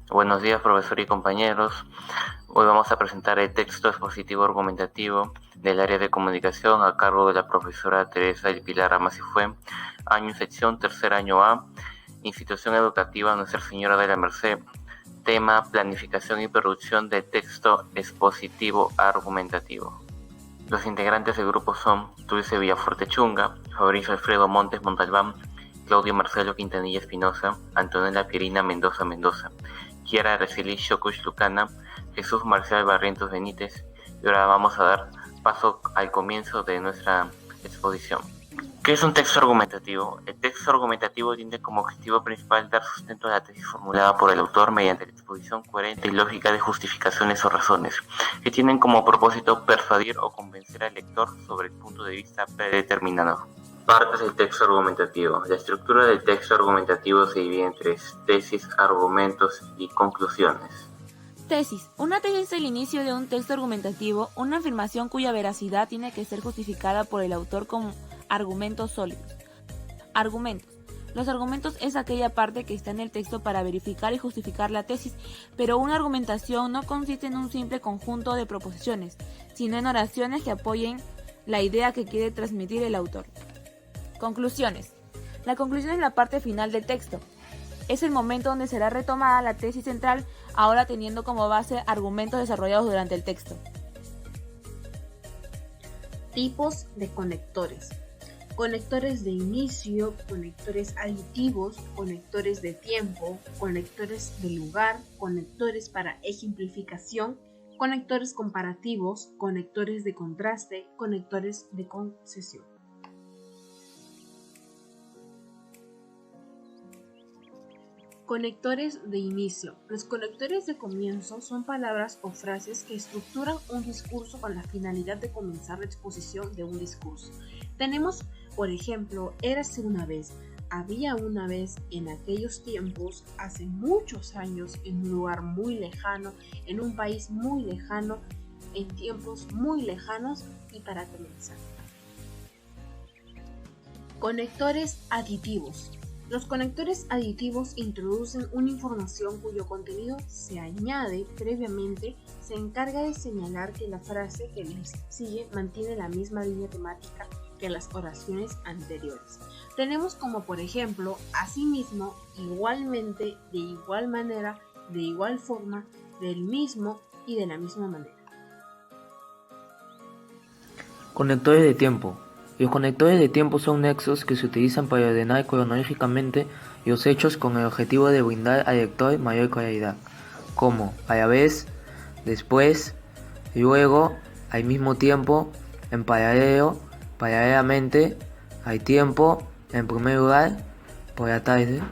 Buenos días, profesor y compañeros. Hoy vamos a presentar el texto expositivo argumentativo del área de comunicación a cargo de la profesora Teresa del Pilar Ramas y fue, sección, tercer año A, Institución Educativa Nuestra Señora de la Merced. Tema: planificación y producción de texto expositivo argumentativo. Los integrantes del grupo son Dulce Villafuerte Chunga, Fabricio Alfredo Montes Montalbán, Claudio Marcelo Quintanilla Espinosa, Antonella Pierina Mendoza, Kiara Araceli Shokush Lucana, Jesús Marcial Barrientos Benítez. Y ahora vamos a dar paso al comienzo de nuestra exposición. ¿Qué es un texto argumentativo? El texto argumentativo tiene como objetivo principal dar sustento a la tesis formulada por el autor mediante la exposición coherente y lógica de justificaciones o razones, que tienen como propósito persuadir o convencer al lector sobre el punto de vista predeterminado. Partes del texto argumentativo. La estructura del texto argumentativo se divide en tres: tesis, argumentos y conclusiones. Tesis. Una tesis es el inicio de un texto argumentativo, una afirmación cuya veracidad tiene que ser justificada por el autor con argumentos sólidos. Argumentos. Los argumentos es aquella parte que está en el texto para verificar y justificar la tesis, pero una argumentación no consiste en un simple conjunto de proposiciones, sino en oraciones que apoyen la idea que quiere transmitir el autor. Conclusiones. La conclusión es la parte final del texto. Es el momento donde será retomada la tesis central, ahora teniendo como base argumentos desarrollados durante el texto. Tipos de conectores. Conectores de inicio, conectores aditivos, conectores de tiempo, conectores de lugar, conectores para ejemplificación, conectores comparativos, conectores de contraste, conectores de concesión. Conectores de inicio. Los conectores de comienzo son palabras o frases que estructuran un discurso con la finalidad de comenzar la exposición de un discurso. Tenemos, por ejemplo, érase una vez, había una vez, en aquellos tiempos, hace muchos años, en un lugar muy lejano, en un país muy lejano, en tiempos muy lejanos y para comenzar. Conectores aditivos. Los conectores aditivos introducen una información cuyo contenido se añade previamente, se encarga de señalar que la frase que les sigue mantiene la misma línea temática que las oraciones anteriores. Tenemos como por ejemplo, asimismo, igualmente, de igual manera, de igual forma, del mismo y de la misma manera. Conectores de tiempo. Los conectores de tiempo son nexos que se utilizan para ordenar cronológicamente los hechos con el objetivo de brindar al lector mayor claridad, como a la vez, después, luego, al mismo tiempo, en paralelo, paralelamente, al tiempo, en primer lugar, por la tarde.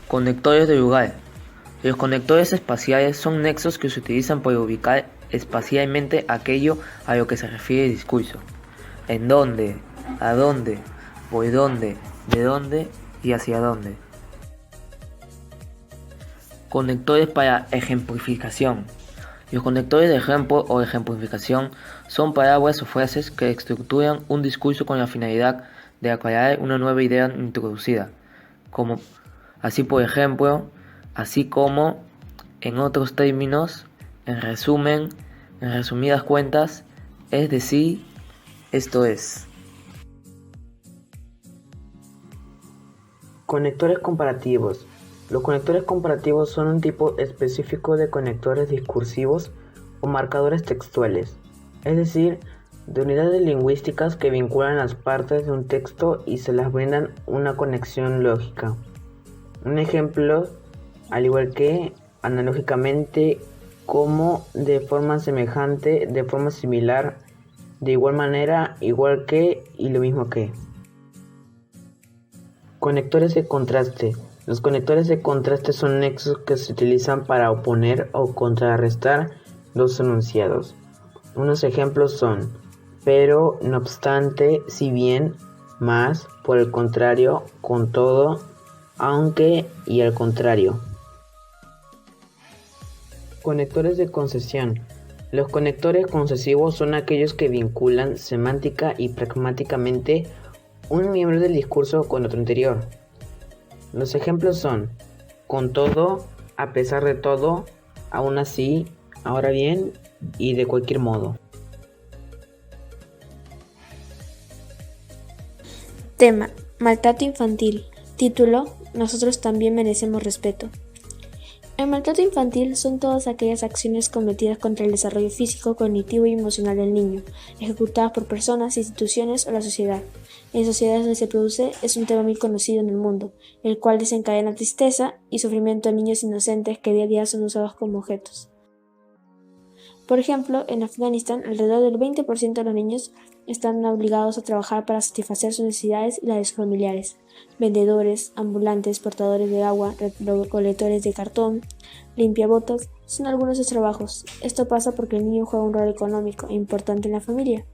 Conectores de lugar. Los conectores espaciales son nexos que se utilizan para ubicar espacialmente aquello a lo que se refiere el discurso. En dónde, a dónde, por dónde, de dónde y hacia dónde. Conectores para ejemplificación. Los conectores de ejemplo o ejemplificación son palabras o frases que estructuran un discurso con la finalidad de aclarar una nueva idea introducida, como así por ejemplo, así como, en otros términos, en resumen, en resumidas cuentas, es decir, esto es. Conectores comparativos. Los conectores comparativos son un tipo específico de conectores discursivos o marcadores textuales, es decir, de unidades lingüísticas que vinculan las partes de un texto y se las brindan una conexión lógica. Un ejemplo, al igual que, analógicamente, como, de forma semejante, de forma similar, de igual manera, igual que y lo mismo que. Conectores de contraste. Los conectores de contraste son nexos que se utilizan para oponer o contrarrestar dos enunciados. Unos ejemplos son: pero, no obstante, si bien, más, por el contrario, con todo, aunque y al contrario. Conectores de concesión. Los conectores concesivos son aquellos que vinculan semántica y pragmáticamente un miembro del discurso con otro anterior. Los ejemplos son: con todo, a pesar de todo, aún así, ahora bien y de cualquier modo. Tema: maltrato infantil. Título: nosotros también merecemos respeto. El maltrato infantil son todas aquellas acciones cometidas contra el desarrollo físico, cognitivo y emocional del niño, ejecutadas por personas, instituciones o la sociedad. En sociedades donde se produce es un tema muy conocido en el mundo, el cual desencadena tristeza y sufrimiento de niños inocentes que día a día son usados como objetos. Por ejemplo, en Afganistán, alrededor del 20% de los niños están obligados a trabajar para satisfacer sus necesidades y las de sus familiares. Vendedores, ambulantes, portadores de agua, recolectores de cartón, limpiabotas, son algunos de sus trabajos. Esto pasa porque el niño juega un rol económico importante en la familia,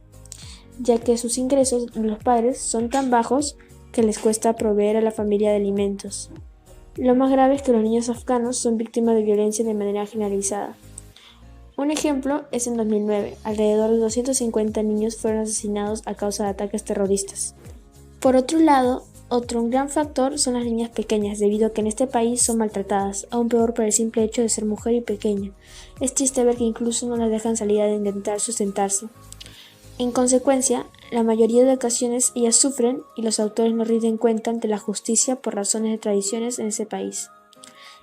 ya que sus ingresos de los padres son tan bajos que les cuesta proveer a la familia de alimentos. Lo más grave es que los niños afganos son víctimas de violencia de manera generalizada. Un ejemplo es en 2009, alrededor de 250 niños fueron asesinados a causa de ataques terroristas. Por otro lado, un gran factor son las niñas pequeñas, debido a que en este país son maltratadas, aún peor por el simple hecho de ser mujer y pequeña. Es triste ver que incluso no las dejan salir a intentar sustentarse. En consecuencia, la mayoría de ocasiones ellas sufren y los autores no rinden cuenta ante la justicia por razones de tradiciones en ese país.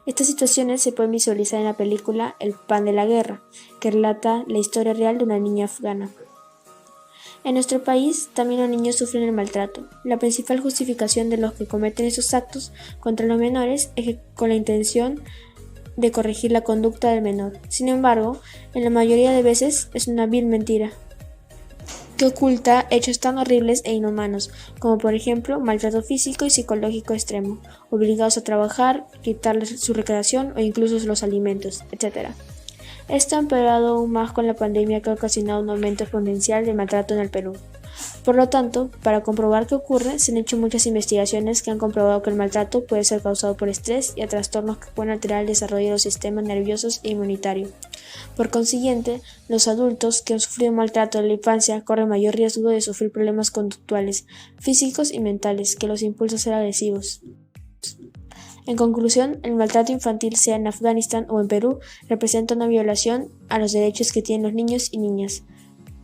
Estas situaciones se pueden visualizar en la película El pan de la guerra, que relata la historia real de una niña afgana. En nuestro país también los niños sufren el maltrato. La principal justificación de los que cometen esos actos contra los menores es con la intención de corregir la conducta del menor. Sin embargo, en la mayoría de veces es una vil mentira que oculta hechos tan horribles e inhumanos, como por ejemplo maltrato físico y psicológico extremo, obligados a trabajar, quitarles su recreación o incluso los alimentos, etc. Esto ha empeorado aún más con la pandemia que ha ocasionado un aumento exponencial del maltrato en el Perú. Por lo tanto, para comprobar qué ocurre, se han hecho muchas investigaciones que han comprobado que el maltrato puede ser causado por estrés y a trastornos que pueden alterar el desarrollo de los sistemas nerviosos e inmunitario. Por consiguiente, los adultos que han sufrido maltrato en la infancia corren mayor riesgo de sufrir problemas conductuales, físicos y mentales que los impulsa a ser agresivos. En conclusión, el maltrato infantil, sea en Afganistán o en Perú, representa una violación a los derechos que tienen los niños y niñas,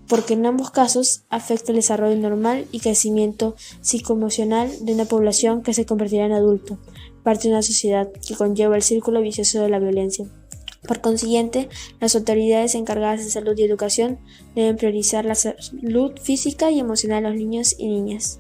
porque en ambos casos afecta el desarrollo normal y crecimiento psicoemocional de una población que se convertirá en adulto, parte de una sociedad que conlleva el círculo vicioso de la violencia. Por consiguiente, las autoridades encargadas de salud y educación deben priorizar la salud física y emocional de los niños y niñas.